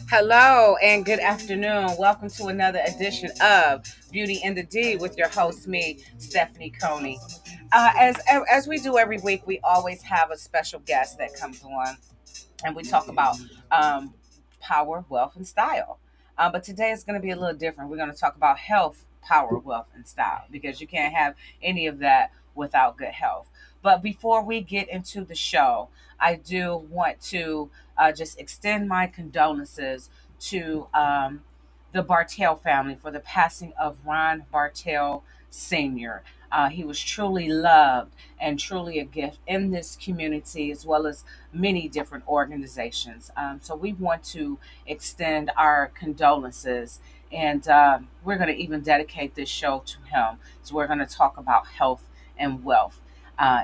Hello and good afternoon. Welcome to another edition of Beauty in the D with your host, me, Stephanie Coney. As we do every week, we always have a special guest that comes on, and we talk about um, power, wealth, and style. But today is going to be a little different. We're going to talk about health, power, wealth, and style because you can't have any of that without good health. But before we get into the show, I do want to just extend my condolences to the Bartell family for the passing of Ron Bartell Sr. He was truly loved and truly a gift in this community as well as many different organizations. So we want to extend our condolences, and we're going to even dedicate this show to him. So we're going to talk about health and wealth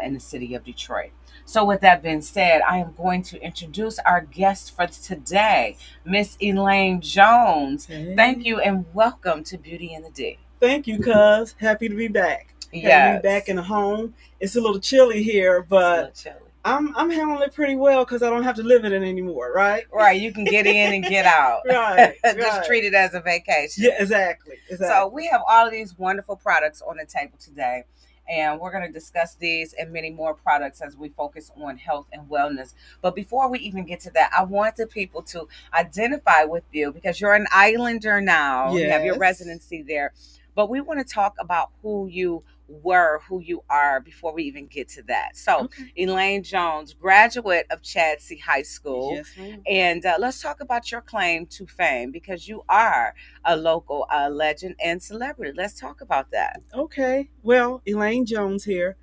in the city of Detroit. So, with that being said, I am going to introduce our guest for today, Miss Elaine Jones. Hey. Thank you and welcome to Beauty in the D. Thank you, cuz. Happy to be back. Happy to be back in the home. It's a little chilly here, but I'm handling it pretty well because I don't have to live in it anymore, right? Right, you can get in and get out. Right. Just treat it as a vacation. Yeah, exactly. So we have all of these wonderful products on the table today. And we're going to discuss these and many more products as we focus on health and wellness. But before we even get to that, I want the people to identify with you because you're an Islander now. Yes. You have your residency there. But we want to talk about who you were, who you are before we even get to that. So, Elaine Jones, graduate of Chadsey High School. Yes, ma'am. And let's talk about your claim to fame because you are a local legend and celebrity. Let's talk about that. Okay. Well, Elaine Jones here.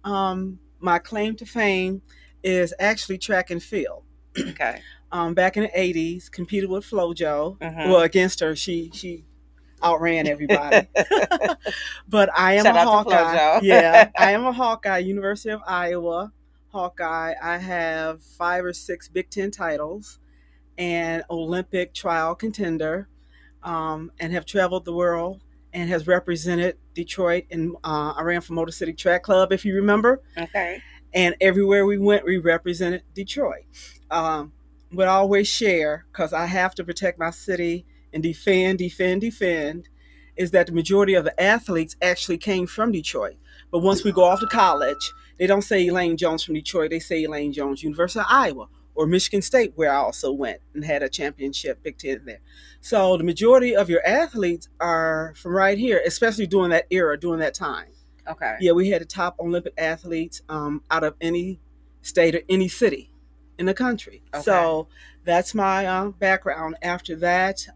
My claim to fame is actually track and field. Okay. Back in the 80s, competed with FloJo. Mhm. Well, against her, she outran everybody. But I am Shout a out to Hawkeye. FloJo. Yeah, I am a Hawkeye, University of Iowa Hawkeye. I have 5 or 6 Big Ten titles and Olympic trial contender, and have traveled the world and has represented Detroit. And I ran for Motor City Track Club, if you remember. Okay. And everywhere we went, we represented Detroit. Would always share, because I have to protect my city and defend, is that the majority of the athletes actually came from Detroit. But once we go off to college, they don't say Elaine Jones from Detroit, they say Elaine Jones, University of Iowa, or Michigan State, where I also went and had a championship Big Ten there. So the majority of your athletes are from right here, especially during that era, during that time. Okay. Yeah, we had the top Olympic athletes out of any state or any city in the country. Okay. So that's my background. After that,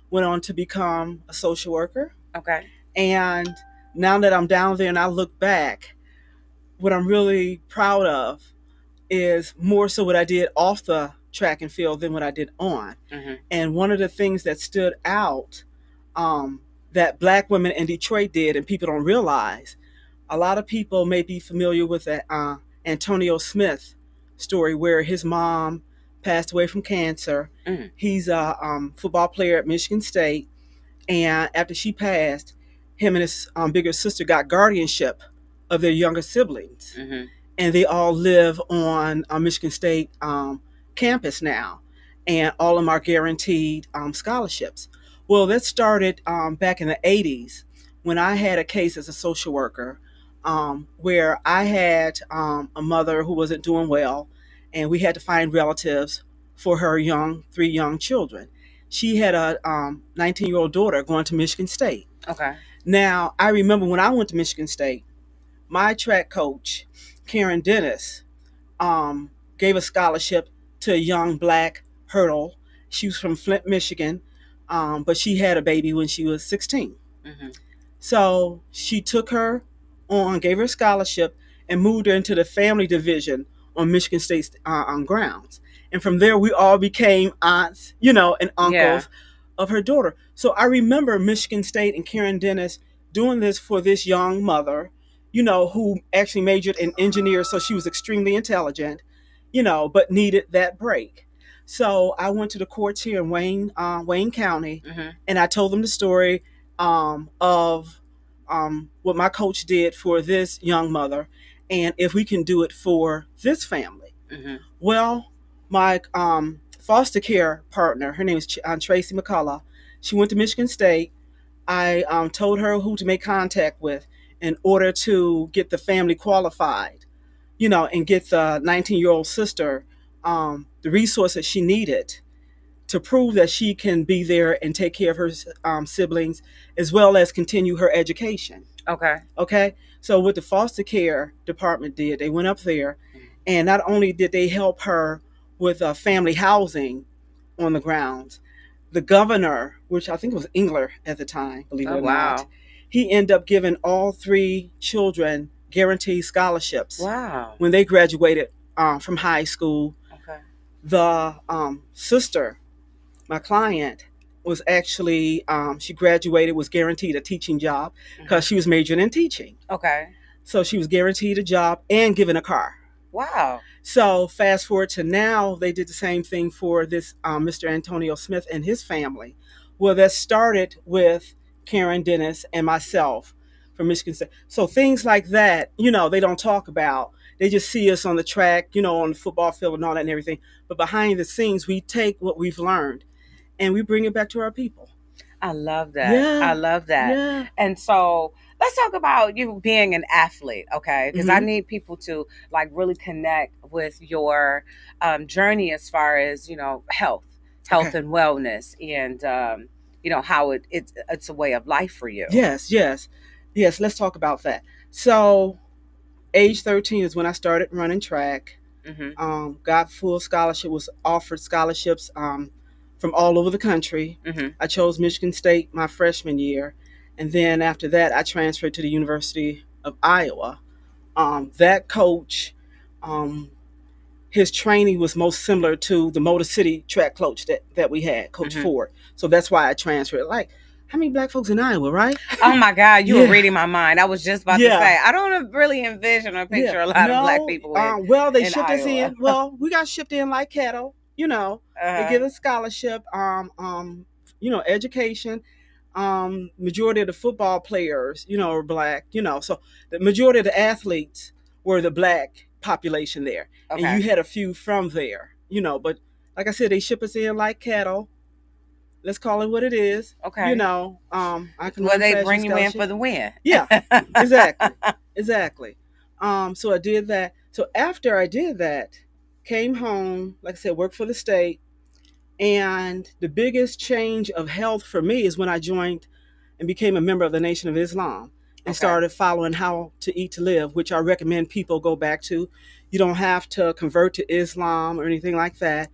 went on to become a social worker. Okay. And now that I'm down there and I look back, what I'm really proud of is more so what I did off the track and field than what I did on. Mm-hmm. And one of the things that stood out that Black women in Detroit did, and people don't realize, a lot of people may be familiar with the Antonio Smith story where his mom passed away from cancer. Mm-hmm. He's a football player at Michigan State. And after she passed, him and his bigger sister got guardianship of their younger siblings. Mm-hmm. And they all live on Michigan State campus now. And all of them are guaranteed scholarships. Well, that started back in the 80s when I had a case as a social worker where I had a mother who wasn't doing well, and we had to find relatives for her 3 young children. She had a 19-year-old daughter going to Michigan State. Okay. Now, I remember when I went to Michigan State, my track coach, Karen Dennis, gave a scholarship to a young Black hurdle. She was from Flint, Michigan, but she had a baby when she was 16. Mm-hmm. So she took her on, gave her a scholarship, and moved her into the family division on Michigan State's grounds. And from there, we all became aunts, and uncles of her daughter. So I remember Michigan State and Karen Dennis doing this for this young mother, who actually majored in engineering, so she was extremely intelligent, but needed that break. So I went to the courts here in Wayne County, Mm-hmm. and I told them the story of what my coach did for this young mother, and if we can do it for this family. Mm-hmm. Well, my foster care partner, her name is Tracy McCullough. She went to Michigan State. I told her who to make contact with in order to get the family qualified, and get the 19-year-old sister the resources she needed to prove that she can be there and take care of her siblings as well as continue her education. Okay. Okay. So what the foster care department did, they went up there, and not only did they help her with family housing on the grounds, the governor, which I think was Engler at the time, believe it Oh, or wow. not, he ended up giving all 3 children guaranteed scholarships Wow. when they graduated from high school. Okay. The sister, my client, was actually, she graduated, was guaranteed a teaching job because she was majoring in teaching. Okay. So she was guaranteed a job and given a car. Wow. So fast forward to now, they did the same thing for this Mr. Antonio Smith and his family. Well, that started with Karen Dennis and myself from Michigan State. So things like that, they don't talk about. They just see us on the track, on the football field and all that and everything. But behind the scenes, we take what we've learned and we bring it back to our people. I love that. Yeah. I love that. Yeah. And so let's talk about you being an athlete, okay? Because I need people to really connect with your journey as far as health Okay. and wellness, and how it's a way of life for you. Yes. Let's talk about that. So, age 13 is when I started running track. Got full scholarship, was offered scholarships from all over the country. I chose Michigan State my freshman year. And then after that, I transferred to the University of Iowa. That coach, his training was most similar to the Motor City track coach that we had, Coach Ford. So that's why I transferred. Like, how many black folks in Iowa, right? Oh my God, you were reading my mind. I was just about to say, I don't really envision or picture a lot of black people well, they in shipped us Iowa. in. Well, we got shipped in like cattle, They give us scholarship, education. Majority of the football players, are black, so the majority of the athletes were the black population there. Okay. And you had a few from there, but like I said, they ship us in like cattle. Let's call it what it is. Okay. I can. Well, they bring you in for the win. Yeah, exactly. So I did that. So after I did that, came home, like I said, worked for the state. And the biggest change of health for me is when I joined and became a member of the Nation of Islam and started following How to Eat to Live, which I recommend people go back to. You don't have to convert to Islam or anything like that.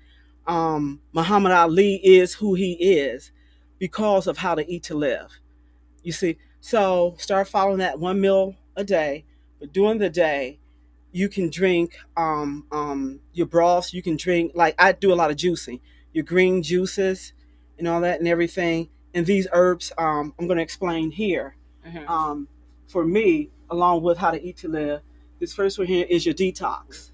Muhammad Ali is who he is because of How to Eat to Live. You see, so start following that 1 meal a day, but during the day, you can drink your broths. You can drink, like I do a lot of juicing, your green juices and all that and everything. And these herbs, I'm going to explain here. For me, along with How to Eat to Live, this first one here is your detox.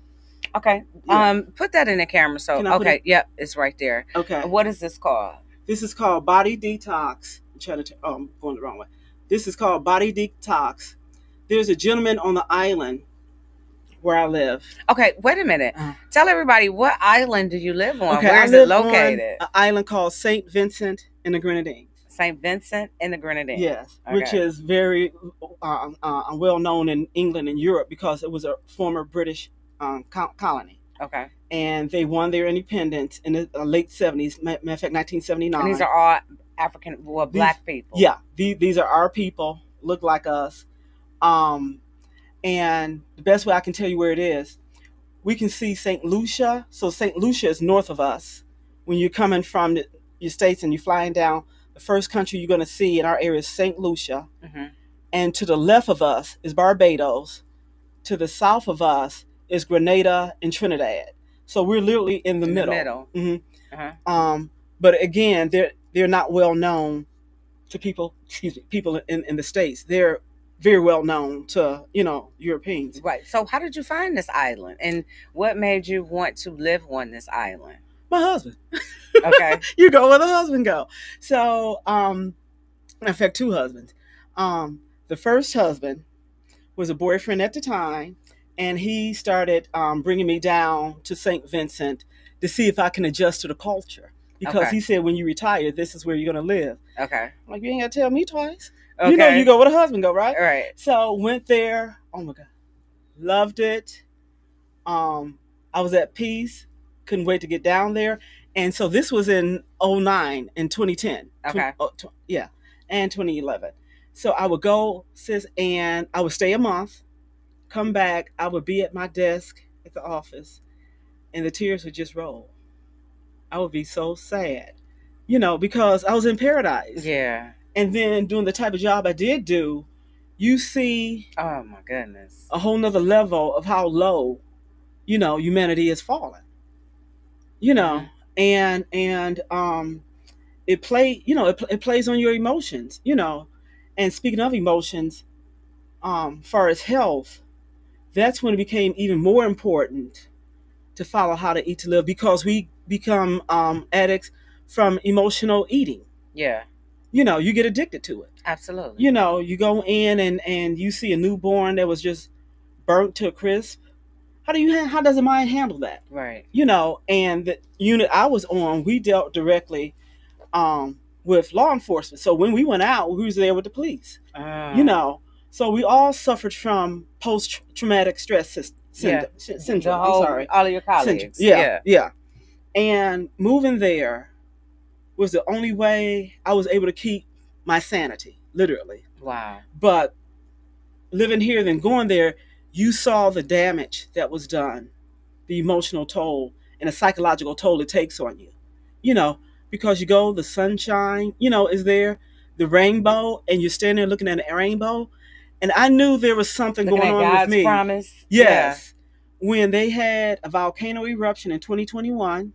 Okay. Yeah. Put that in the camera. So, okay. Yep. It's right there. Okay. What is this called? This is called Body Detox. I'm going the wrong way. This is called Body Detox. There's a gentleman on the island where I live. Okay, wait a minute. Tell everybody, what island do you live on? Okay, where is it located? On an island called St. Vincent and the Grenadines. St. Vincent and the Grenadines. Yes, okay. Which is very well known in England and Europe because it was a former British colony. Okay. And they won their independence in the late 70s, matter of fact, 1979. And these are all African, black people. Yeah, these are our people, look like us. And the best way I can tell you where it is, we can see St. Lucia. So St. Lucia is north of us. When you're coming from your states and you're flying down, the first country you're going to see in our area is St. Lucia. And to the left of us is Barbados. To the south of us is Grenada and Trinidad. So we're literally in the middle. But again, they're not well known to people. People in the States. They're very well known to Europeans. Right. So how did you find this island, and what made you want to live on this island? My husband. Okay. You go where the husband go. So in fact, 2 husbands. The first husband was a boyfriend at the time, and he started bringing me down to St. Vincent to see if I can adjust to the culture. Because Okay. he said, when you retire, this is where you're going to live. Okay. I'm like, you ain't got to tell me twice. Okay. You know, you go where the husband go, right? All right. So went there. Oh my God. Loved it. I was at peace. Couldn't wait to get down there. And so this was in '09 and 2010. Okay. Yeah. And 2011. So I would go, sis, and I would stay a month, come back. I would be at my desk at the office, and the tears would just roll. I would be so sad, because I was in paradise. Yeah. And then doing the type of job I did do, you see Oh my goodness. a whole nother level of how low, humanity has fallen. Mm-hmm. And it plays on your emotions. And speaking of emotions, far as health, that's when it became even more important to follow how to eat to live, because we become addicts from emotional eating. Yeah. You get addicted to it. Absolutely. You go in and you see a newborn that was just burnt to a crisp. How does the mind handle that? Right. And the unit I was on, we dealt directly with law enforcement. So when we went out, we was there with the police. So we all suffered from post-traumatic stress syndrome. All of your colleagues. Yeah. And moving there was the only way I was able to keep my sanity, literally. Wow. But living here, then going there, you saw the damage that was done, the emotional toll and the psychological toll it takes on you. Because you go, the sunshine, is there, the rainbow, and you're standing there looking at a rainbow. And I knew there was something Looking going at on God's with me. promise. Yes. Yeah. When they had a volcano eruption in 2021,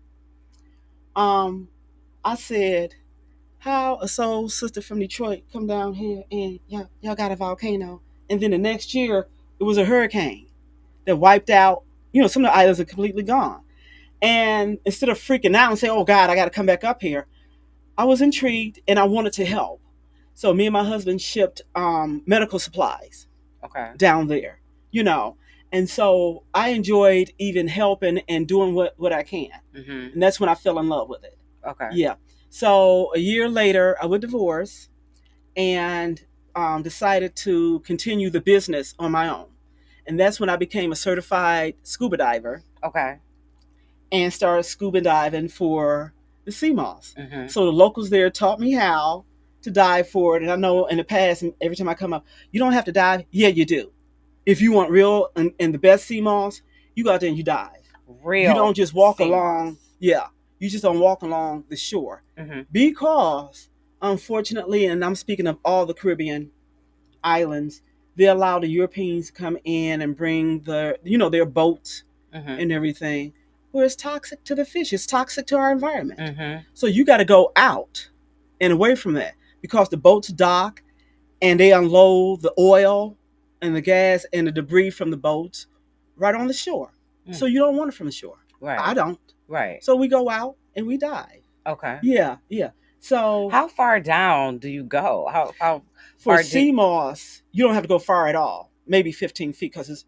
I said, how a soul sister from Detroit come down here and y'all got a volcano. And then the next year, it was a hurricane that wiped out, some of the islands are completely gone. And instead of freaking out and say, oh God, I got to come back up here, I was intrigued and I wanted to help. So me and my husband shipped medical supplies down there, And so I enjoyed even helping and doing what I can. Mm-hmm. And that's when I fell in love with it. Okay. Yeah. So a year later, I would divorce and decided to continue the business on my own. And that's when I became a certified scuba diver. Okay. And started scuba diving for the sea moss. Mm-hmm. So the locals there taught me how to dive for it. And I know in the past, every time I come up, you don't have to dive. Yeah, you do. If you want real and the best sea moss, you go out there and you dive. Real. You don't just walk along. Moss. Yeah. You just don't walk along the shore. Mm-hmm. Because, unfortunately, and I'm speaking of all the Caribbean islands, they allow the Europeans to come in and bring their boats and everything. Where it's toxic to the fish. It's toxic to our environment. Mm-hmm. So you got to go out and away from that, because the boats dock and they unload the oil and the gas and the debris from the boats right on the shore. Mm. So you don't want it from the shore. Right. I don't. Right. So we go out and we dive. Okay. Yeah. So how far down do you go? How for sea moss, you don't have to go far at all. Maybe 15 feet, because it's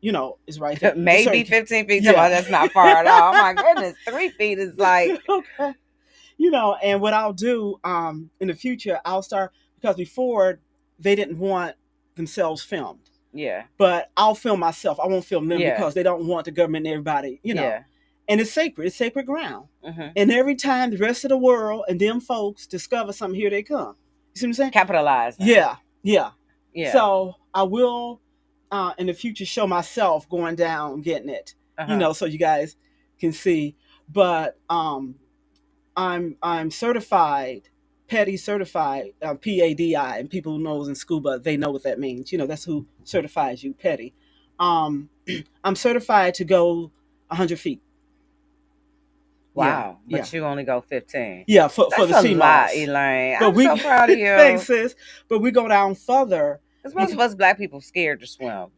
right there. Maybe 15 feet. Yeah. That's not far at all. Oh my goodness. 3 feet is like. Okay. And what I'll do in the future, I'll start, because before they didn't want themselves filmed. Yeah. But I'll film myself. I won't film them because they don't want the government and everybody, Yeah. And it's sacred. It's sacred ground. Mm-hmm. And every time the rest of the world and them folks discover something, here they come. You see what I'm saying? Capitalize. Yeah. So I will, in the future, show myself going down, getting it, so you guys can see. But I'm certified, PADI certified, PADI, and people who knows in scuba, they know what that means. That's who certifies you, PADI. I'm certified to go 100 feet. Wow. But you only go 15. Yeah, for the sea moss. Elaine. I'm so proud of you. Thanks, sis. But we go down further. Because most of us black people scared to swim.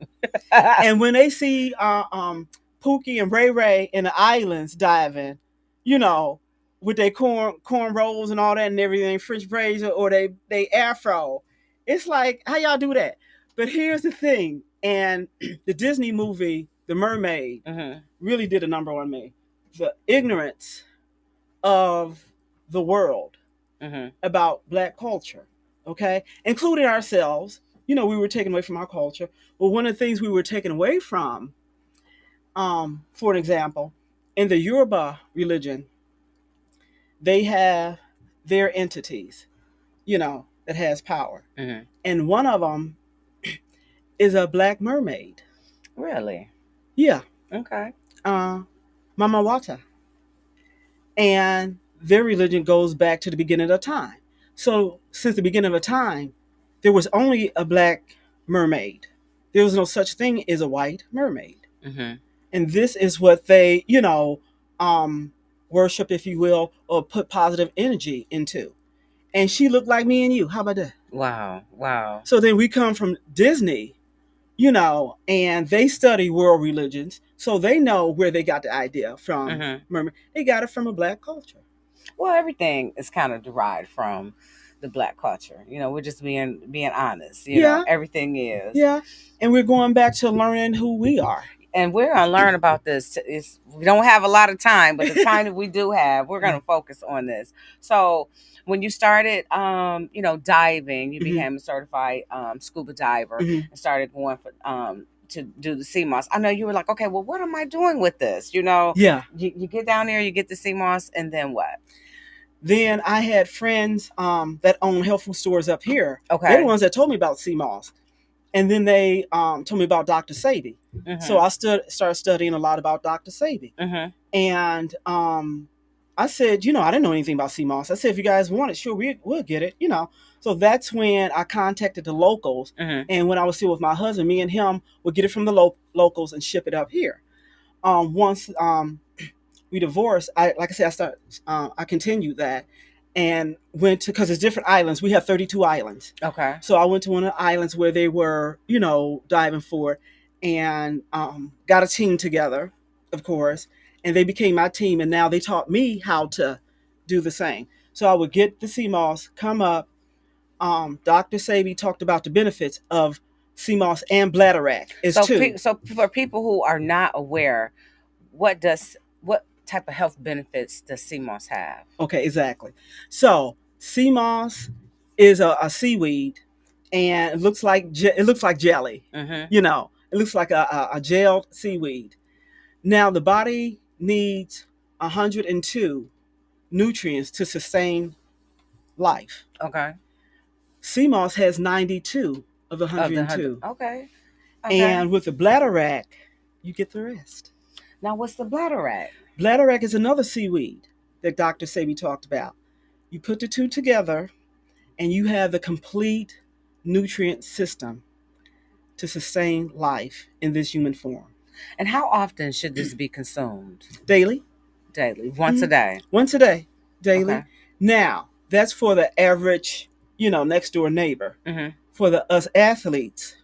And when they see Pookie and Ray Ray in the islands diving, with their corn rolls and all that and everything, French braids or they afro, it's like, how y'all do that? But here's the thing, and the Disney movie, The Mermaid, really did a number on me. the ignorance of the world Mm-hmm. about Black culture, okay, including ourselves. We were taken away from our culture. But one of the things we were taken away from, for an example, in the Yoruba religion, they have their entities, that has power, Mm-hmm. and one of them is a Black mermaid. Really? Yeah, Okay. Mama Wata, and their religion goes back to the beginning of time. So since the beginning of time, there was only a Black mermaid. There was no such thing as a white mermaid. Mm-hmm. And this is what they, um, worship, if you will, or put positive energy into. And she looked like me and you. How about that? Wow. Wow. So then we come from Disney, and they study world religions, so they know where they got the idea from. Mm-hmm. Mermaid. They got it from a Black culture. Well, everything is kind of derived from the Black culture. We're just being honest. Yeah, Everything is. yeah. And we're going back to learning who we are. And we're gonna learn about this. We don't have a lot of time, but the time that we do have, we're gonna focus on this. So, when you started, diving, you Mhm. became a certified scuba diver Mhm. and started going for to do the sea moss. I know you were like, okay, well, what am I doing with this? Yeah. You get down there, you get the sea moss, and then what? Then I had friends that own health food stores up here. Okay. They're the ones that told me about sea moss. And then they told me about Dr. Sebi. Mm-hmm. So I started studying a lot about Dr. Sebi. Mm-hmm. And I said, I didn't know anything about sea moss. I said, if you guys want it, sure, we'll get it, So that's when I contacted the locals. Mm-hmm. And when I was still with my husband, me and him would get it from the locals and ship it up here. Once we divorced, like I said, I continued that and went to, because it's different islands. We have 32 islands. Okay. So I went to one of the islands where they were, diving for it, and got a team together, of course, and they became my team. And now they taught me how to do the same. So I would get the sea moss, come up. Dr. Sebi talked about the benefits of sea moss and bladderwrack. So for people who are not aware, what type of health benefits does sea moss have? Okay, exactly. So sea moss is a seaweed, and it looks like jelly. Mm-hmm. It looks like a gelled seaweed. Now the body needs 102 nutrients to sustain life. Okay. Sea moss has 92 of the Of the 102. Okay. And with the bladderwrack, you get the rest. Now, what's the bladderwrack? Bladderwrack is another seaweed that Dr. Sebi talked about. You put the two together, and you have the complete nutrient system to sustain life in this human form. And how often should this be consumed? Daily. Daily, once a day. Once a day, daily. Okay. Now, that's for the average, next door neighbor. Mm-hmm. For us athletes,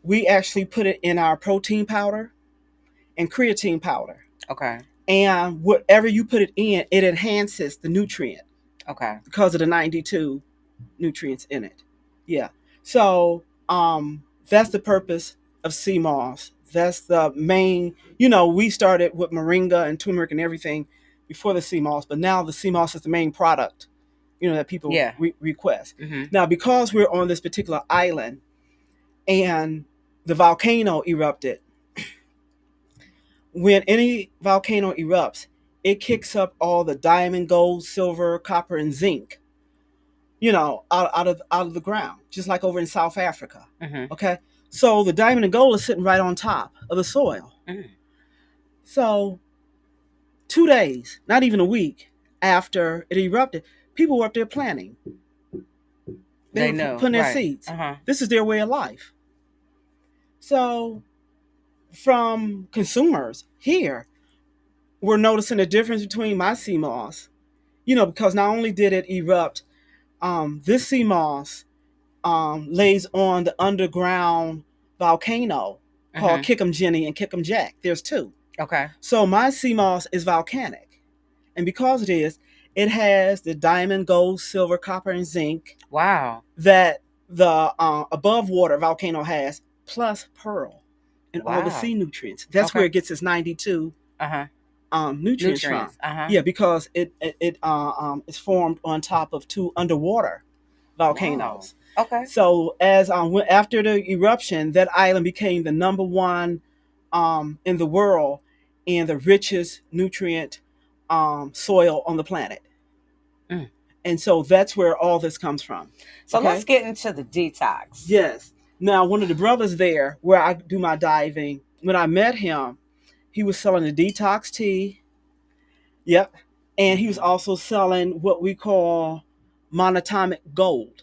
we actually put it in our protein powder and creatine powder. Okay. And whatever you put it in, it enhances the nutrient. Okay. Because of the 92 nutrients in it. Yeah. So that's the purpose of sea moss. That's the main, we started with moringa and turmeric and everything before the sea moss, but now the sea moss is the main product, that people request. Mm-hmm. Now, because we're on this particular island and the volcano erupted, when any volcano erupts, it kicks up all the diamond, gold, silver, copper, and zinc, out of the ground, just like over in South Africa. Mm-hmm. Okay, so the diamond and gold is sitting right on top of the soil. Mm-hmm. So 2 days, not even a week after it erupted, people were up there planting. They were putting their seeds. Uh-huh. This is their way of life. So from consumers here, we're noticing the difference between my sea moss, because not only did it erupt, this sea moss lays on the underground volcano called Kikumjini and Kikum Jack. There's two. Okay. So my sea moss is volcanic. And because it is, it has the diamond, gold, silver, copper, and zinc. Wow. That the above water volcano has, plus pearl and all the sea nutrients. That's where it gets its 92 nutrients from. Nutrients. Uh-huh. Yeah, because it is formed on top of two underwater Wow. volcanoes. Okay. So as after the eruption, that island became the number one in the world and the richest nutrient soil on the planet. Mm. And so that's where all this comes from. So let's Okay. get into the detox. Yes. Now, one of the brothers there, where I do my diving, when I met him, he was selling the detox tea. Yep. And he was also selling what we call monatomic gold.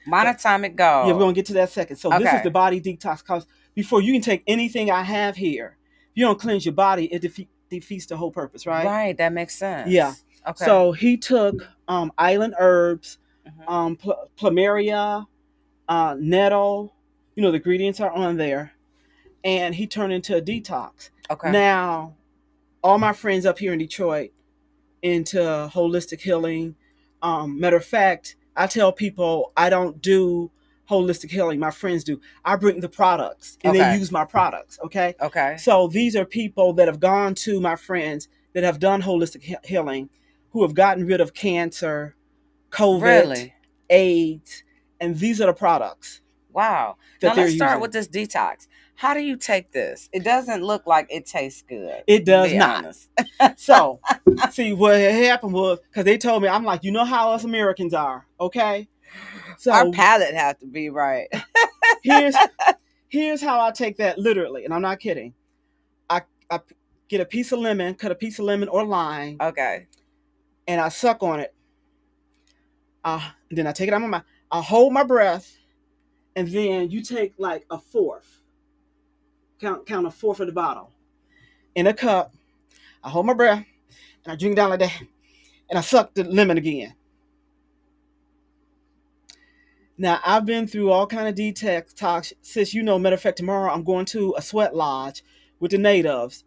Monatomic Yeah, we're gold. gonna get to that second. So this is Okay. the body detox. Cause before you can take anything I have here, if you don't cleanse your body, it defeats the whole purpose, right? Right. That makes sense. Yeah. Okay. So he took island herbs, Mhm. plumeria, nettle. You know the ingredients are on there, and he turned into a detox. Okay. Now, all my friends up here in Detroit into holistic healing. Matter of fact, I tell people I don't do holistic healing. My friends do. I bring the products and they Okay. use my products. Okay. Okay. So these are people that have gone to my friends that have done holistic healing, who have gotten rid of cancer, COVID, Really? AIDS, and these are the products Wow. that Now they're let's start using. with this detox. How do you take this? It doesn't look like it tastes good. It does Be not. honest. So, see, what happened was because they told me, I'm like, you know how us Americans are, okay? So Our palate have to be right. here's how I take that literally, and I'm not kidding. I get a piece of lemon, cut a piece of lemon or lime, Okay. and I suck on it. Then I take it out of my mouth. I hold my breath, and then you take like a fourth, count a fourth of the bottle in a cup. I hold my breath, and I drink down like that, and I suck the lemon again. Now I've been through all kind of detox. Since matter of fact, tomorrow I'm going to a sweat lodge with the natives.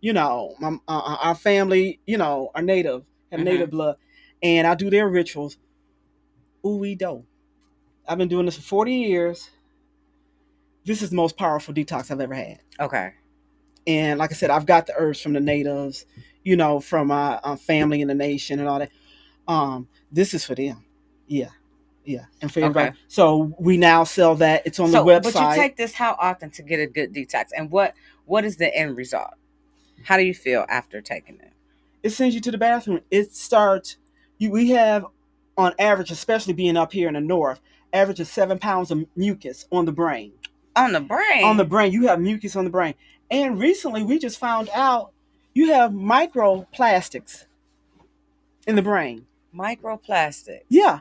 Our family, are native, have Mhm. native blood, and I do their rituals. Ooh, we do. I've been doing this for 40 years. This is the most powerful detox I've ever had. Okay. And like I said, I've got the herbs from the natives, from my family in the nation and all that. This is for them. Yeah. Yeah, and for everybody. Okay. So we now sell that. It's on the So, but you website. take this how often to get a good detox, and what is the end result? How do you feel after taking it? It sends you to the bathroom. It starts. We have, on average, especially being up here in the north, average of 7 pounds of mucus on the brain. On the brain. On the brain, you have mucus on the brain. And recently, we just found out you have microplastics in the brain. Microplastics. Yeah,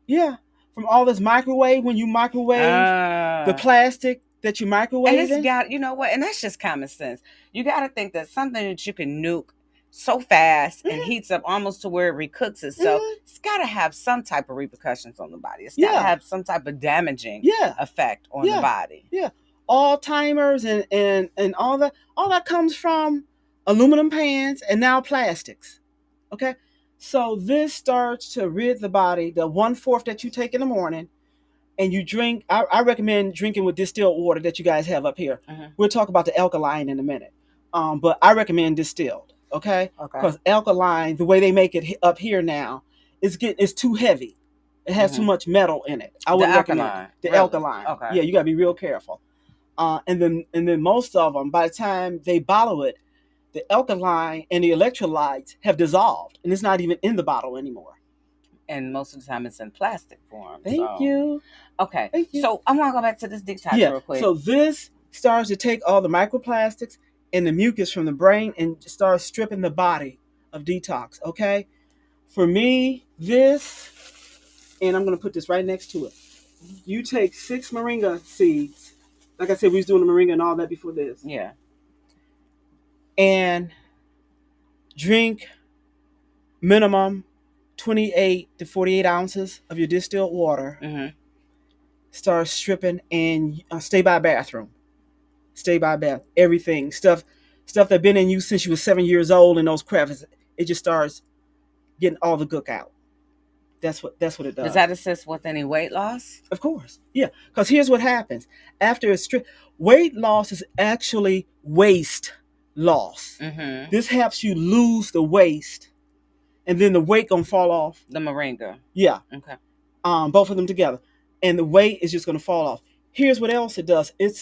yeah. From all this microwave, when you microwave the plastic that you microwave, and it's got, you know what, and that's just common sense. You got to think that something that you can nuke so fast and heats up almost to where it recooks itself, it's got to have some type of repercussions on the body. It's got to have some type of damaging effect on the body. Yeah, Alzheimer's and all that comes from aluminum pans and now plastics. Okay, so this starts to rid the body. The 1/4 that you take in the morning, and you drink. I recommend drinking with distilled water that you guys have up here. We'll talk about the alkaline in a minute, but I recommend distilled. Okay, because alkaline, the way they make it up here now, it's too heavy. It has too much metal in it. I wouldn't recommend the alkaline. Okay, yeah, you gotta be real careful. And then most of them, by the time they bottle it, the alkaline and the electrolytes have dissolved, and it's not even in the bottle anymore. And most of the time, it's in plastic form. Thank you. Okay. Thank you. So I want to go back to this detox real quick. So this starts to take all the microplastics and the mucus from the brain and starts stripping the body of detox. Okay. For me, this, and I'm going to put this right next to it. You take 6 moringa seeds. Like I said, we was doing the moringa and all that before this. Yeah. And drink minimum 28 to 48 ounces of your distilled water. Start stripping and stay by bathroom. Stay by bath. Everything. Stuff that been in you since you were 7 years old and those crevices. It just starts getting all the gook out. That's what it does. Does that assist with any weight loss? Of course. Yeah. Because here's what happens. After it's stripped, weight loss is actually waste loss. Mm-hmm. This helps you lose the waist, and then the weight gonna fall off. The moringa. Yeah. Okay. Both of them together, and the weight is just gonna fall off. Here's what else it does. It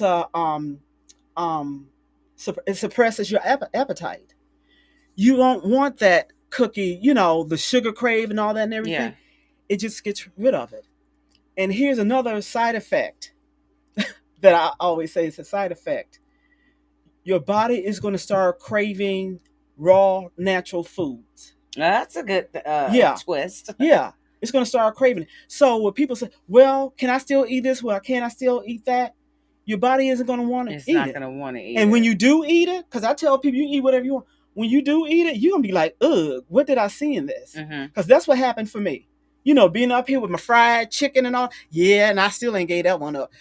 suppresses your appetite. You don't want that cookie, the sugar crave and all that and everything. Yeah. It just gets rid of it. And here's another side effect that I always say is a side effect. Your body is going to start craving raw, natural foods. That's a good twist. Yeah. It's going to start craving it. So when people say, well, can I still eat this? Well, can I still eat that? Your body isn't going to want to eat it. It's not going to want to eat and it. when you do eat it, because I tell people you eat whatever you want. When you do eat it, you're going to be like, ugh, what did I see in this? Because that's what happened for me. Being up here with my fried chicken and all. Yeah, and I still ain't gave that one up.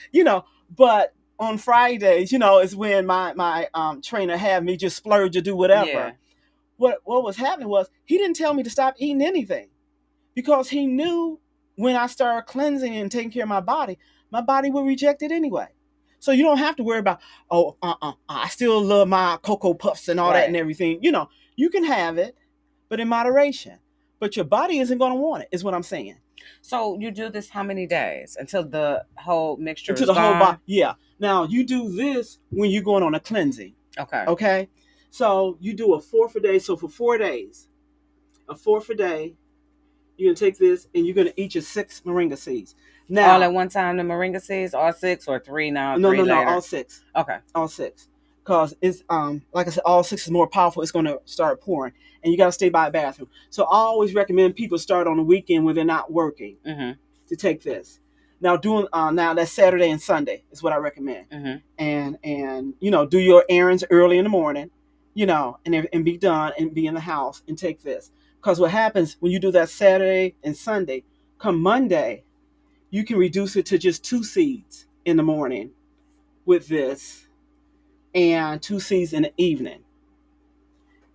But on Fridays, is when my trainer had me just splurge or do whatever. Yeah. What was happening was he didn't tell me to stop eating anything, because he knew when I started cleansing and taking care of my body would reject it anyway. So you don't have to worry about, I still love my Cocoa Puffs and all that and everything. You can have it, but in moderation. But your body isn't going to want it, is what I'm saying. So you do this how many days? Until the whole mixture Until is the gone? whole body. Yeah. Now, you do this when you're going on a cleansing. Okay. Okay? So you do a fourth a day. So for 4 days, a fourth a day, you're going to take this and you're going to eat your 6 moringa seeds. Now, all at one time, the moringa seeds, all 6 or 3 now? No, later? all 6. Okay. All 6. Because it's, like I said, all 6 is more powerful. It's going to start pouring. And you got to stay by a bathroom. So I always recommend people start on the weekend when they're not working to take this. Now, now that's Saturday and Sunday is what I recommend. And do your errands early in the morning, and be done and be in the house and take this. Because what happens when you do that Saturday and Sunday, come Monday, you can reduce it to just 2 seeds in the morning with this, and 2 seeds in the evening,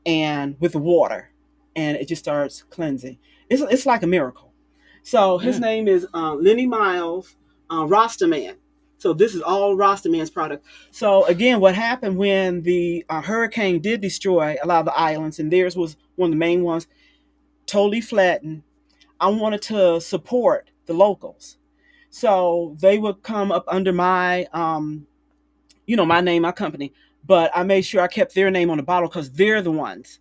and with the water, and it just starts cleansing. It's like a miracle. So his name is Lenny Miles, Rastaman. So this is all Rastaman's product. So again, what happened when the hurricane did destroy a lot of the islands, and theirs was one of the main ones, totally flattened. I wanted to support the locals. So they would come up under my, my name, my company. But I made sure I kept their name on the bottle because they're the ones,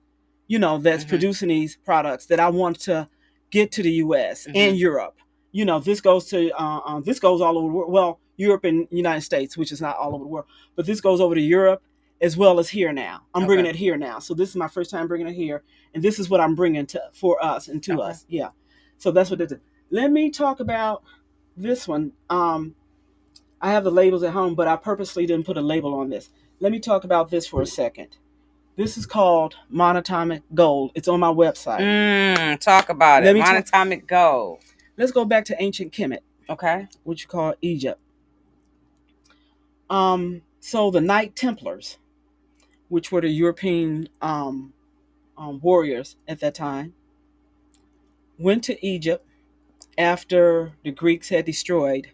that's producing these products that I want to get to the U.S. and Europe. This goes to this goes all over the world. Well, Europe and United States, which is not all over the world, but this goes over to Europe as well as here now. I'm bringing it here now. So this is my first time bringing it here, and this is what I'm bringing for us and to us. Yeah. So that's what it is. Let me talk about this one. I have the labels at home, but I purposely didn't put a label on this. Let me talk about this for a second. This is called Monatomic Gold. It's on my website. Talk about it. Monatomic Gold. Let's go back to ancient Kemet. Okay. Which you call Egypt. So the Knight Templars, which were the European warriors at that time, went to Egypt after the Greeks had destroyed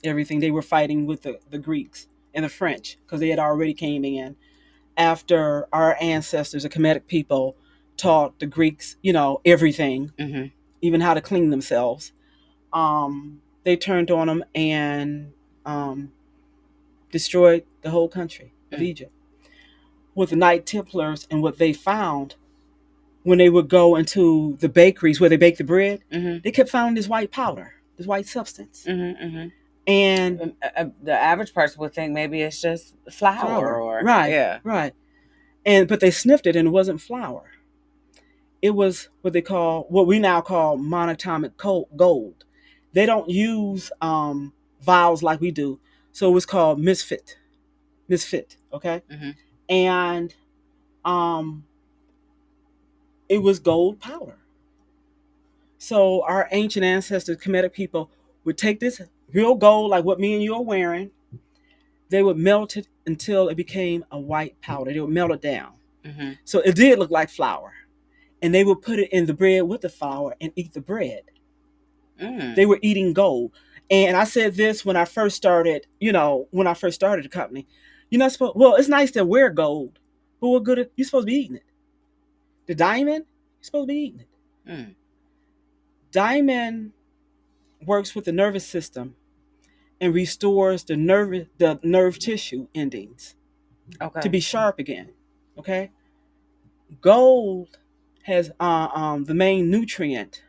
everything. They were fighting with the Greeks and the French because they had already came in after our ancestors, the Kemetic people, taught the Greeks, everything, even how to clean themselves. They turned on them and destroyed the whole country of Egypt. With the Knight Templars and what they found, when they would go into the bakeries where they bake the bread, they kept finding this white powder, this white substance. And the average person would think maybe it's just flour. Or right. Yeah. Right. But they sniffed it and it wasn't flour. It was what we now call monatomic gold. They don't use vials like we do. So it was called misfit. Okay. And it was gold powder. So our ancient ancestors, Kemetic people, would take this real gold, like what me and you are wearing. They would melt it until it became a white powder. They would melt it down. So it did look like flour. And they would put it in the bread with the flour and eat the bread. They were eating gold. And I said this when I first started, the company. You're not supposed, well, it's nice to wear gold, who are good at, you're supposed to be eating it. The diamond, you're supposed to be eating it. Mm. Diamond works with the nervous system and restores the nerve tissue endings to Okay. be sharp again. Okay. Gold has the main nutrient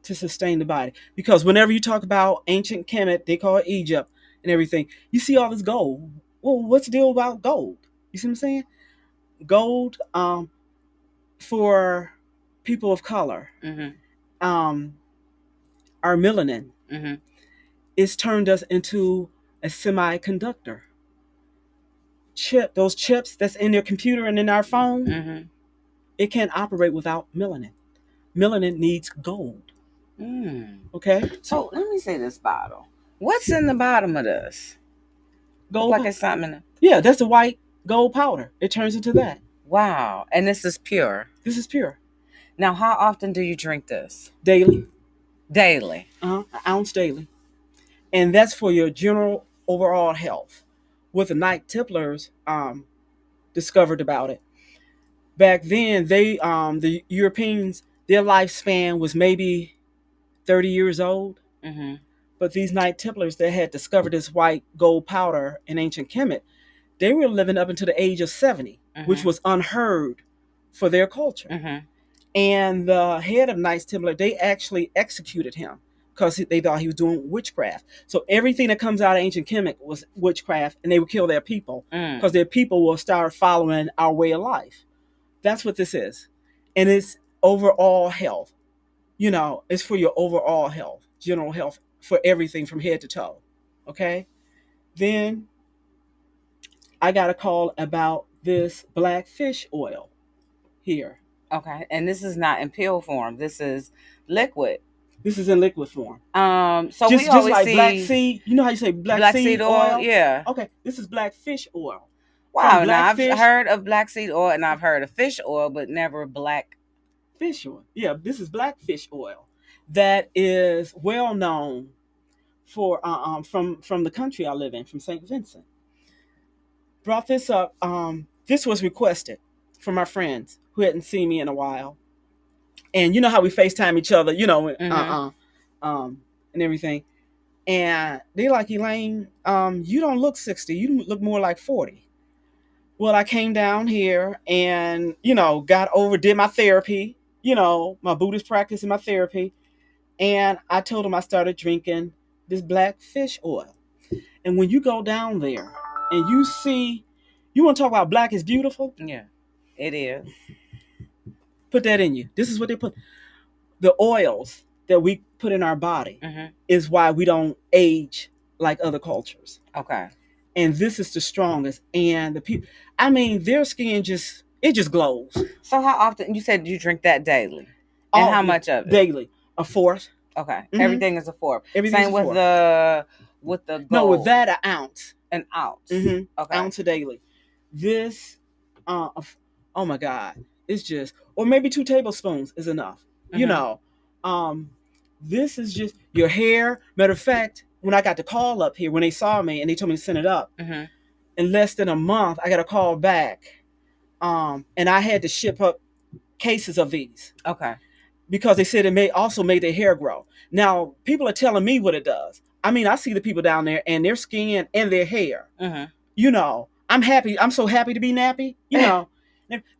to sustain the body, because whenever you talk about ancient Kemet, they call it Egypt and everything, you see all this gold. Well, what's the deal about gold? You see what I'm saying? Gold, for people of color, Mm-hmm. um, our melanin, Mm-hmm. it's turned us into a semiconductor chip. Those chips that's in your computer and in our phone, Mm-hmm. it can't operate without melanin. Melanin needs gold. Mm. Okay, So let me see this bottle. What's in the bottom of this? Look gold. like it's something. Yeah, that's the white gold powder. It turns into that. Wow. And this is pure. This is pure. Now, how often do you drink this? Daily, Daily. an ounce daily, and that's for your general overall health. What the Knight Templars discovered about it back then, the Europeans, their lifespan was maybe 30 years old. Mm-hmm. But these Knight Templars that had discovered this white gold powder in ancient Kemet, they were living up until the age of 70, which Mm-hmm. was unheard for their culture. Mm-hmm. And the head of Knights Templar, they actually executed him because they thought he was doing witchcraft. So everything that comes out of ancient Kemet was witchcraft, and they would kill their people because their people will start following our way of life. That's what this is. And it's overall health. It's for your overall health, general health, for everything from head to toe. Okay? Then I got a call about this black fish oil here. Okay. And this is not in pill form. This is liquid. This is in liquid form. So just we always like see black seed. You know how you say black seed oil? Yeah. Okay, this is black fish oil. Wow. Now I've heard of black seed oil and I've heard of fish oil, but never black fish oil. Yeah, this is black fish oil that is well known for from the country I live in, from St. Vincent. Brought this up. This was requested from my friends who hadn't seen me in a while, and you know how we FaceTime each other, and everything. And they like, Elaine, you don't look 60. You look more like 40. Well, I came down here and, did my therapy, my Buddhist practice and my therapy. And I told them I started drinking this black fish oil. And when you go down there and you see, you want to talk about black is beautiful? Yeah, it is. Put that in you. This is what they put. The oils that we put in our body is why we don't age like other cultures. Okay. And this is the strongest. And the people, their skin just glows. So how often, you said you drink that daily? And how much of it? Daily. A fourth. Okay. Mm-hmm. Everything is a fourth. Everything with the gold. No, with that, an ounce. An ounce. Mm-hmm. Okay. Ounce a daily. This, oh my God. It's just, or maybe 2 tablespoons is enough. Mm-hmm. This is just your hair. Matter of fact, when I got the call up here, when they saw me and they told me to send it up, in less than a month, I got a call back. And I had to ship up cases of these. Okay. Because they said it also made their hair grow. Now, people are telling me what it does. I see the people down there and their skin and their hair. I'm happy. I'm so happy to be nappy,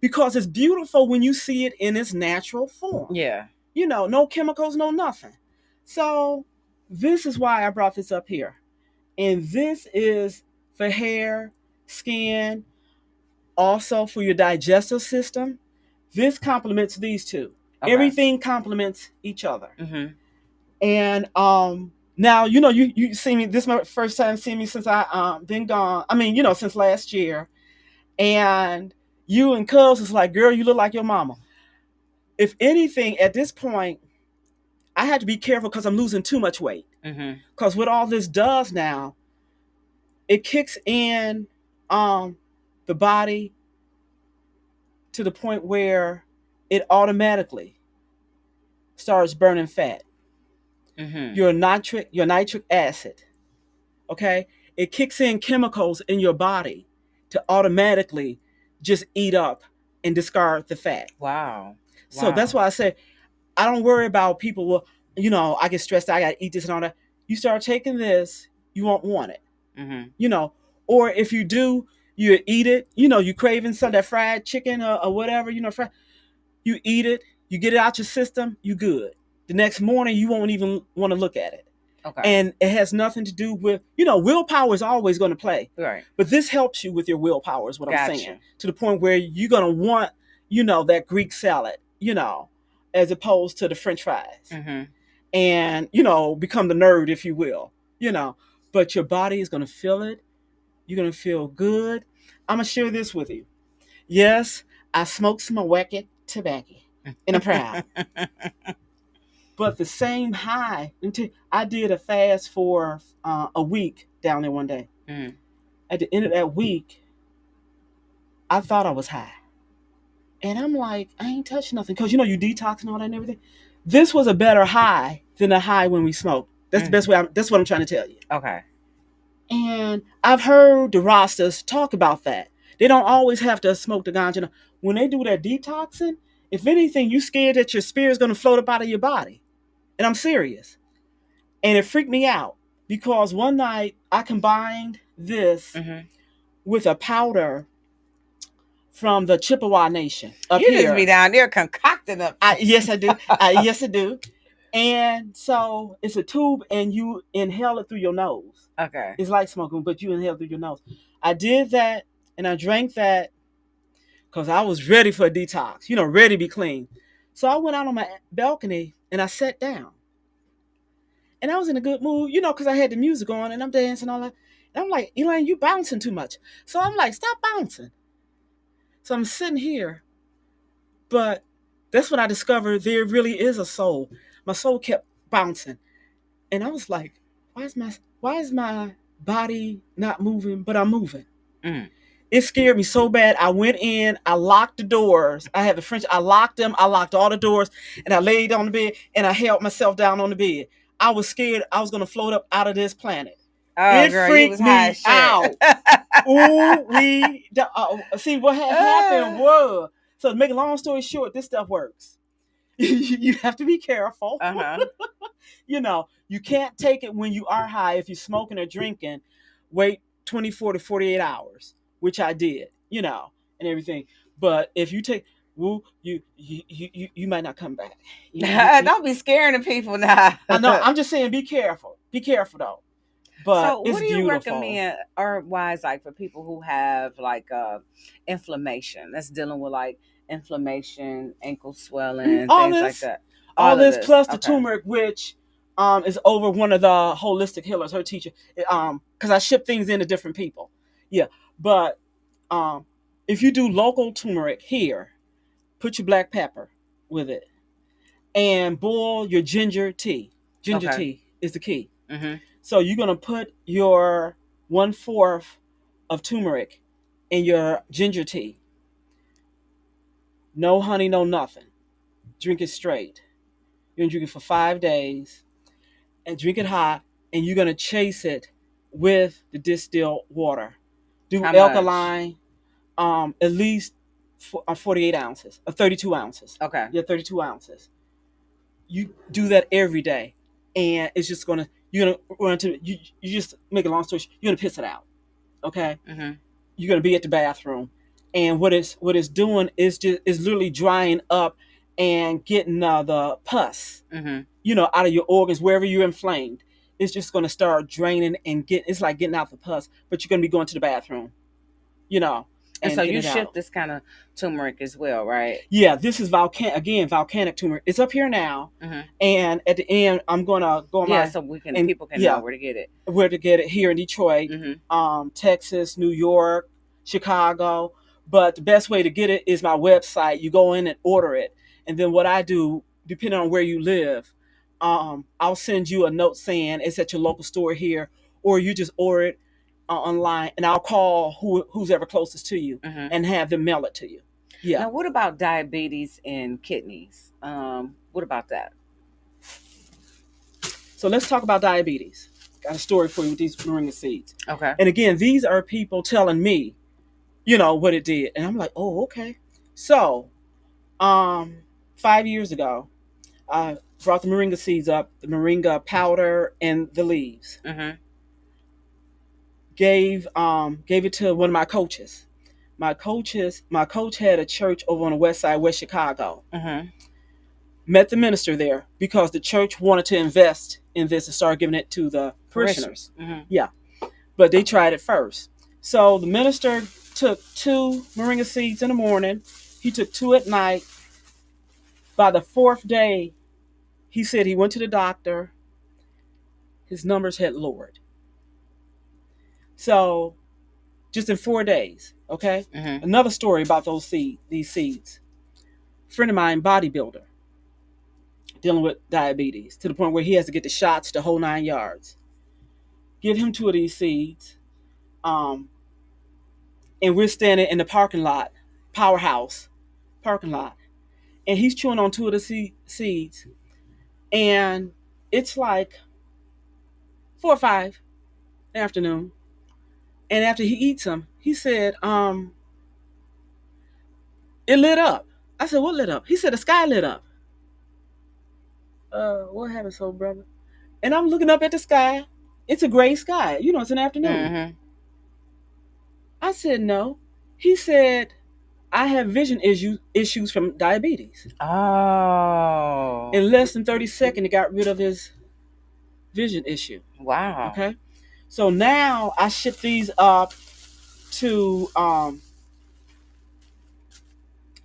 because it's beautiful when you see it in its natural form. Yeah. No chemicals, no nothing. So this is why I brought this up here. And this is for hair, skin, also for your digestive system. This complements these two. Okay. Everything complements each other. Mm-hmm. And now, you see me, this is my first time seeing me since I been gone. Since last year. And you and Cubs is like, girl, you look like your mama. If anything, at this point, I had to be careful because I'm losing too much weight. Because what all this does now, it kicks in the body to the point where it automatically starts burning fat. Your nitric acid. Okay? It kicks in chemicals in your body to automatically just eat up and discard the fat. Wow. So that's why I say I don't worry about people. Well, I get stressed out. I got to eat this and all that. You start taking this, you won't want it. Mm-hmm. Or if you do, you eat it. You craving some that fried chicken or whatever. You eat it, you get it out your system, you good. The next morning, you won't even want to look at it. Okay. And it has nothing to do with, willpower is always going to play. Right. But this helps you with your willpower is what I'm saying. Gotcha. To the point where you're going to want, that Greek salad, as opposed to the French fries. Mm-hmm. And, become the nerd, if you will, But your body is going to feel it. You're going to feel good. I'm going to share this with you. Yes, I smoked some wicked tobacco. And I'm proud. But the same high, I did a fast for a week down there one day. Mm. At the end of that week, I thought I was high. And I'm like, I ain't touched nothing. Because, you detox and all that and everything. This was a better high than the high when we smoked. That's the best way. That's what I'm trying to tell you. Okay. And I've heard the Rastas talk about that. They don't always have to smoke the ganja. When they do that detoxing, if anything, you scared that your spirit's going to float up out of your body. And I'm serious. And it freaked me out because one night I combined this with a powder from the Chippewa Nation up you here. just be down there concocting up. Yes, I do. Yes, I do. And so it's a tube and you inhale it through your nose. Okay. It's like smoking, but you inhale through your nose. I did that and I drank that because I was ready for a detox, ready to be clean. So I went out on my balcony and I sat down. And I was in a good mood, because I had the music on and I'm dancing all that. And I'm like, Elaine, you bouncing too much. So I'm like, stop bouncing. So I'm sitting here. But that's when I discovered there really is a soul. My soul kept bouncing. And I was like, why is my body not moving, but I'm moving? Mm. It scared me so bad. I went in, I locked the doors. I have the French, I locked them, I locked all the doors, and I laid on the bed and I held myself down on the bed. I was scared I was going to float up out of this planet. Oh, it girl, freaked me out. See, what had happened was, so to make a long story short, this stuff works. You have to be careful. Uh-huh. You can't take it when you are high. If you're smoking or drinking, wait 24 to 48 hours, which I did, and everything. But if you take, you might not come back. Don't be scaring the people now. I know. I'm just saying, be careful. Be careful though. But so it's what do you beautiful. recommend herb-wise, like for people who have like inflammation, that's dealing with like inflammation, ankle swelling, things like that? All this plus the turmeric, which is over one of the holistic healers, her teacher, because I ship things into different people. Yeah, but if you do local turmeric here, put your black pepper with it and boil your ginger tea. Ginger tea is the key. Mm-hmm. So you're going to put your 1/4 of turmeric in your ginger tea. No honey, no nothing. Drink it straight. You're going to drink it for 5 days and drink it hot, and you're going to chase it with the distilled water. Do How alkaline, at least 48 ounces, or 32 ounces. Okay. Yeah, 32 ounces. You do that every day, and it's just going to, you're going to run to, you just make a long story short, you're going to piss it out. Okay? Mm-hmm. You're going to be at the bathroom. And what it's doing is literally drying up and getting the pus, out of your organs, wherever you're inflamed. It's just going to start draining and it's like getting out the pus, but you're going to be going to the bathroom, And so you ship this kind of turmeric as well, right? Yeah, this is volcanic turmeric. It's up here now, and at the end, I'm gonna go on so people can know where to get it. Where to get it here in Detroit, Texas, New York, Chicago. But the best way to get it is my website. You go in and order it, and then what I do, depending on where you live, I'll send you a note saying it's at your local store here, or you just order it online, and I'll call who's ever closest to you and have them mail it to you. Yeah. Now, what about diabetes and kidneys? What about that? So let's talk about diabetes. Got a story for you with these moringa seeds. Okay. And again, these are people telling me, what it did. And I'm like, oh, okay. So, 5 years ago, I brought the moringa seeds up, the moringa powder and the leaves. Mm-hmm. Gave it to one of my coaches. My coach had a church over on the west side, West Chicago. Mm-hmm. Met the minister there because the church wanted to invest in this and start giving it to the parishioners. Mm-hmm. Yeah, but they tried it first. So the minister took 2 moringa seeds in the morning. He took 2 at night. By the 4th day, he said he went to the doctor. His numbers had lowered. So just in 4 days, okay? Mm-hmm. Another story about these seeds. A friend of mine, bodybuilder, dealing with diabetes to the point where he has to get the shots the whole 9 yards. Give him 2 of these seeds. And we're standing in the parking lot, Powerhouse parking lot, and he's chewing on 2 of the seeds, and it's like 4 or 5 in the afternoon, and after he eats them, he said, it lit up. I said, what lit up? He said, the sky lit up. What happened, soul brother? And I'm looking up at the sky. It's a gray sky. It's an afternoon. Mm-hmm. I said, no. He said, I have vision issues from diabetes. Oh. In less than 30 seconds, he got rid of his vision issue. Wow. Okay. So now I ship these up to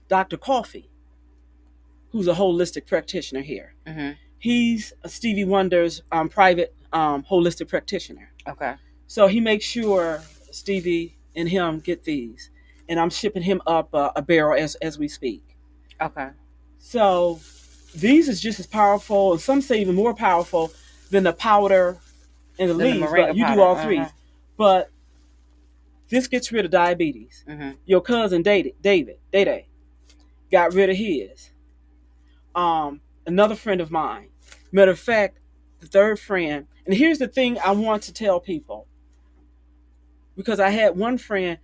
Dr. Coffee, who's a holistic practitioner here. Mm-hmm. He's Stevie Wonder's private holistic practitioner. Okay. So he makes sure Stevie and him get these. And I'm shipping him up a barrel as we speak. Okay. So these is just as powerful, and some say even more powerful than the powder and the leaves. But you do all 3. Uh-huh. But this gets rid of diabetes. Mm-hmm. Your cousin David, got rid of his. Another friend of mine. Matter of fact, the 3rd friend. And here's the thing I want to tell people. Because I had one friend,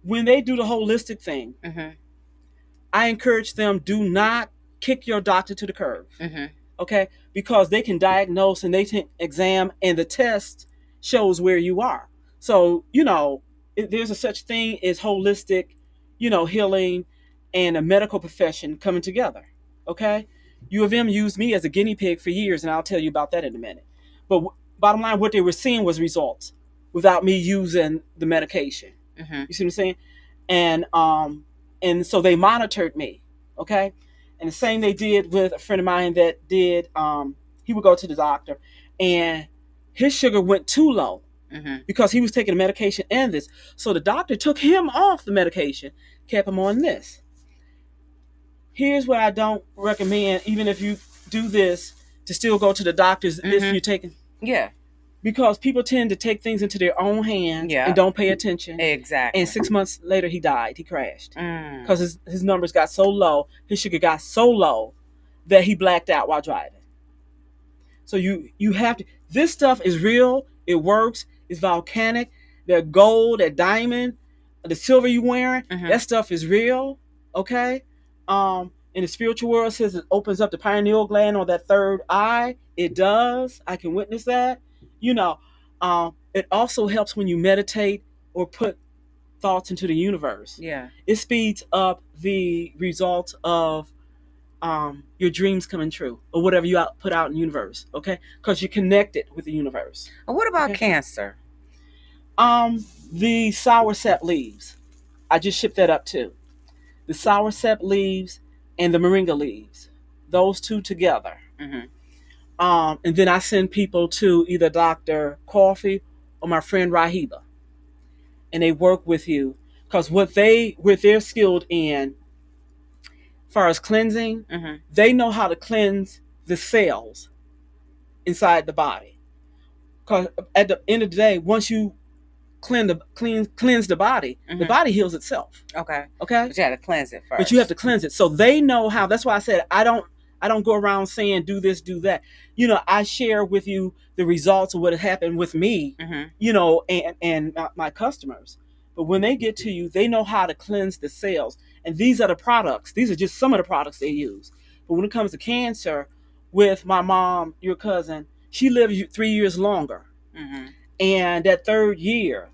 when they do the holistic thing, Mm-hmm. I encourage them, do not kick your doctor to the curb. Mm-hmm. Okay? Because they can diagnose and they can exam, and the test shows where you are. So, there's a such thing as holistic, healing and a medical profession coming together. Okay? U of M used me as a guinea pig for years, and I'll tell you about that in a minute. But bottom line, what they were seeing was results without me using the medication. Mm-hmm. You see what I'm saying? And so they monitored me, okay? And the same they did with a friend of mine that did, he would go to the doctor, and his sugar went too low Mm-hmm. because he was taking the medication and this. So the doctor took him off the medication, kept him on this. Here's what I don't recommend, even if you do this, to still go to the doctors if you're taking. Yeah. Because people tend to take things into their own hands Yeah. and don't pay attention. Exactly. And 6 months later, he died. He crashed. Mm. Because his numbers got so low, his sugar got so low that he blacked out while driving. So you have to, this stuff is real. It works. It's volcanic. That gold, that diamond, the silver you wearing, Mm-hmm. that stuff is real. Okay? In the spiritual world, it says it opens up the pineal gland or that 3rd eye. It does. I can witness that. It also helps when you meditate or put thoughts into the universe. Yeah. It speeds up the results of your dreams coming true or whatever you put out in the universe, okay? Because you're connected with the universe. And what about cancer? The soursep leaves. I just shipped that up too. The soursep leaves and the moringa leaves. Those 2 together. Mm-hmm. And then I send people to either Dr. Coffee or my friend Rahiba. And they work with you. Because what they're skilled in, as far as cleansing, Mm-hmm. they know how to cleanse the cells inside the body. Because at the end of the day, once you cleanse the body, the body heals itself. Okay. Okay? But you have to cleanse it first. But you have to cleanse it. So they know how. That's why I said I don't go around saying do this, do that. I share with you the results of what had happened with me, Mm-hmm. and my customers. But when they get to you, they know how to cleanse the cells. And these are the products. These are just some of the products they use. But when it comes to cancer, with my mom, your cousin, she lived 3 years longer. Mm-hmm. And that third year,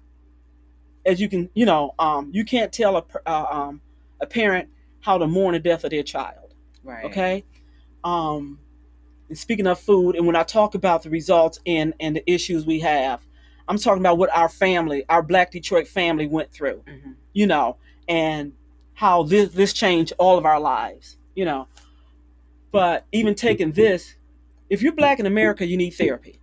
as you can, you can't tell a parent how to mourn the death of their child. Right. Okay. And speaking of food, and when I talk about the results and the issues we have, I'm talking about what our Black Detroit family went through, Mm-hmm. And how this changed all of our lives. But even taking this, if you're Black in America, you need therapy.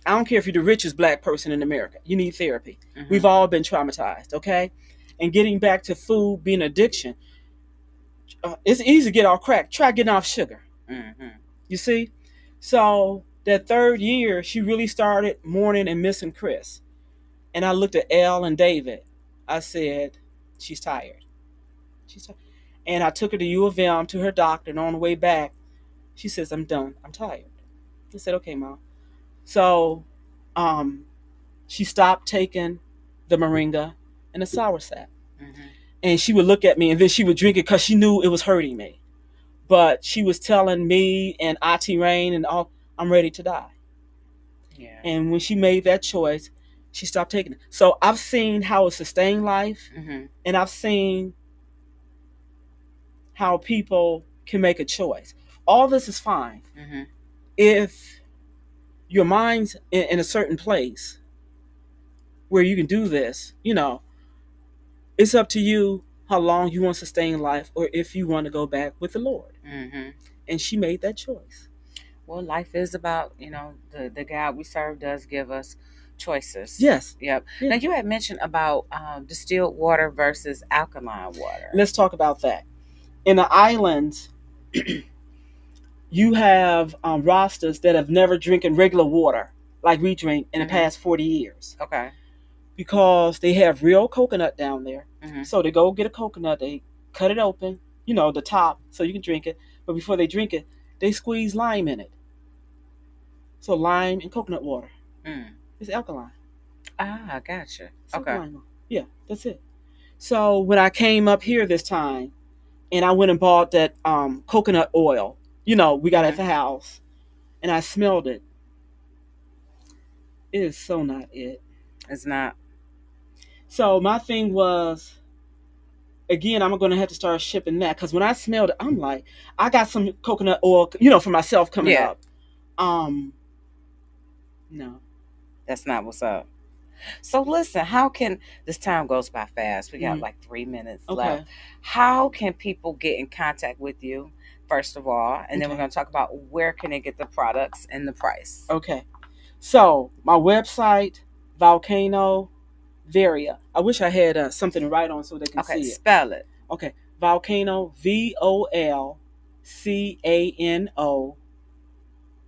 I don't care if you're the richest Black person in America, you need therapy. Mm-hmm. We've all been traumatized, okay? And getting back to food being addiction, it's easy to get off crack. Try getting off sugar. Mm-hmm. You see? So that third year, she really started mourning and missing Chris. And I looked at Elle and David. I said, she's tired. She's tired. And I took her to U of M to her doctor, and on the way back, she says, I'm done. I'm tired. I said, okay, Mom. So she stopped taking the moringa and the soursop. Mm-hmm. And she would look at me, and then she would drink it because she knew it was hurting me. But she was telling me and Auntie Rain and all, I'm ready to die. Yeah. And when she made that choice, she stopped taking it. So I've seen how it sustained life, Mm-hmm. and I've seen how people can make a choice. All this is fine. Mm-hmm. If your mind's in a certain place where you can do this, it's up to you how long you want to sustain life or if you want to go back with the Lord. Mm-hmm. And she made that choice. Well, life is about, the God we serve does give us choices. Yes. Yep. Yeah. Now, you had mentioned about distilled water versus alkaline water. Let's talk about that. In the islands, you have rosters that have never drinking regular water like we drink in the past 40 years. Okay. Because they have real coconut down there. Mm-hmm. So they go get a coconut, they cut it open, the top, so you can drink it. But before they drink it, they squeeze lime in it. So lime and coconut water. It's alkaline. Ah, gotcha. It's okay. Alkaline. Yeah, that's it. So when I came up here this time, and I went and bought that coconut oil, we got at the house, and I smelled it. It is so not it. It's not. So my thing was, again, I'm going to have to start shipping that because when I smelled it, I'm like, I got some coconut oil, for myself coming up. No. That's not what's up. So listen, how can, this time goes by fast. We got like 3 minutes left. How can people get in contact with you, first of all? And then we're going to talk about where can they get the products and the price. Okay. So my website, Volcano Varia. I wish I had something to write on so they can see it. Spell it. Okay. Volcano, VOLCANO,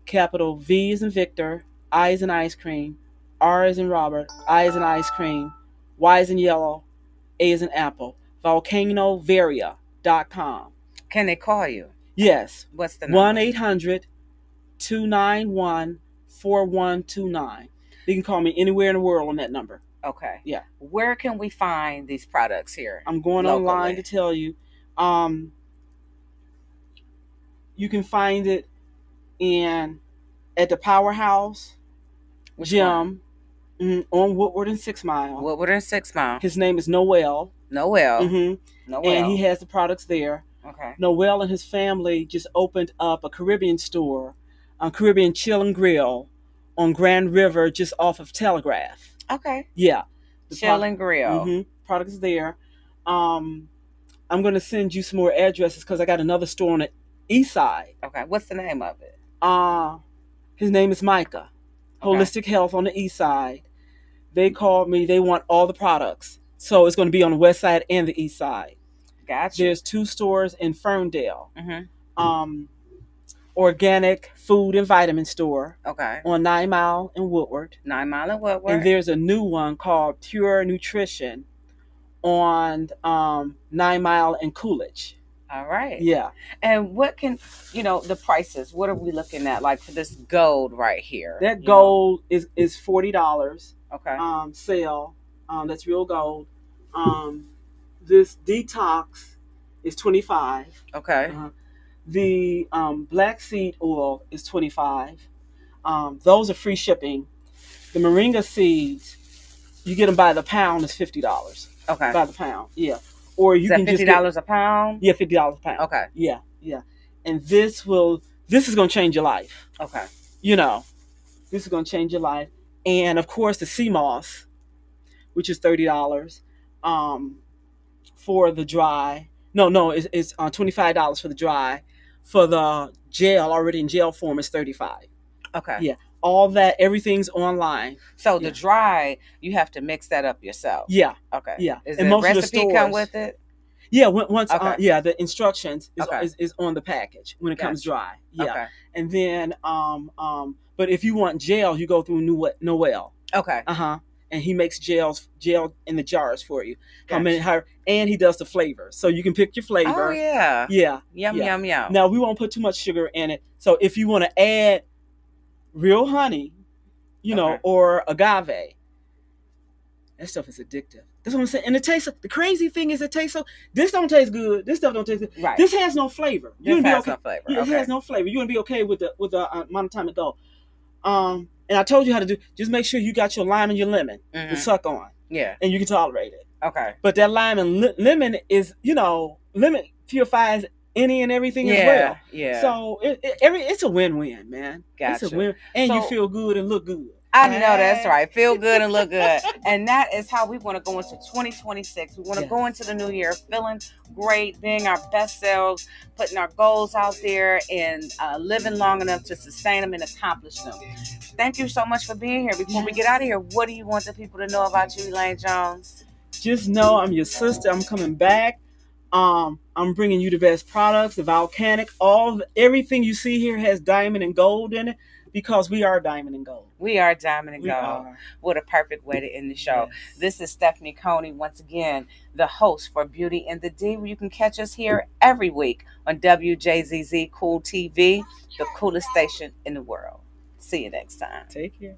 capital V is in Victor, I is in ice cream, R is in Robert, I is in ice cream, Y is in yellow, A is in apple. VolcanoVaria.com. Can they call you? Yes. What's the number? 1-800-291-4129. You can call me anywhere in the world on that number. Okay. Yeah. Where can we find these products here? I'm going online to tell you. You can find it at the Powerhouse Gym on Woodward and 6 Mile. Woodward and 6 Mile. His name is Noel. Noel. And he has the products there. Okay. Noel and his family just opened up a Caribbean store, Caribbean Chill and Grill on Grand River, just off of Telegraph. Okay. Yeah. Chill and Grill. Products there. I'm going to send you some more addresses because I got another store on the east side. Okay. What's the name of it? His name is Micah. Holistic Health on the east side. They called me. They want all the products. So it's going to be on the west side and the east side. Gotcha. There's 2 stores in Ferndale. Organic food and vitamin store. Okay. On 9 Mile and Woodward. 9 Mile and Woodward. And there's a new one called Pure Nutrition on 9 Mile and Coolidge. All right. Yeah. And what can, the prices, what are we looking at? Like for this gold right here. That gold is $40. Okay. Sale. That's real gold. This detox is 25. Okay. The black seed oil is 25. Those are free shipping. The moringa seeds, you get them by the pound, is $50. Okay. By the pound, yeah. Or you Is that can just $50 a pound? Yeah, $50 a pound. Okay. Yeah, yeah. And this is gonna change your life. Okay. You know, this is gonna change your life. And of course, the sea moss, which is $30, for the dry. No, it's $25 for the dry. For the gel, already in gel form, is $35. Okay. Yeah, all that, everything's online. So the dry, you have to mix that up yourself. Yeah. Okay. Yeah. Is And the most of the recipe stores come with it? Yeah, once Okay. the instructions Okay. is on the package when it comes dry. Yeah. Okay. And then but if you want gel, you go through Noel. Okay. And he makes gel in the jars for you. Gotcha. And he does the flavor. So you can pick your flavor. Oh yeah. Yeah. Yum Yeah. yum yum. Now we won't put too much sugar in it. So if you want to add real honey, Okay. or agave, that stuff is addictive. That's what I'm saying. And it tastes. The crazy thing is, it tastes so. This don't taste good. This stuff don't taste good. Right. This has no flavor. This has no flavor. Yeah, Okay. it has no flavor. You want to be okay with the amount of time it go. And I told you how to do. Just make sure you got your lime and your lemon to suck on. Yeah. And you can tolerate it. Okay. But that lime and lemon is, lemon purifies any and everything as well. Yeah. So it's a win-win, man. Gotcha. It's a win, and you So- feel good and look good. I know that's right. Feel good and look good. And that is how we want to go into 2026. We want to go into the new year feeling great, being our best selves, putting our goals out there, and living long enough to sustain them and accomplish them. Thank you so much for being here. Before we get out of here, what do you want the people to know about you, Elaine Jones? Just know I'm your sister. I'm coming back. I'm bringing you the best products, the volcanic. Everything you see here has diamond and gold in it, because we are diamond and gold. We are diamond and We gold. are. What a perfect way to end the show. Yes. This is Stephanie Coney, once again, the host for Beauty in the D, where you can catch us here every week on WJZZ Cool TV, the coolest station in the world. See you next time. Take care.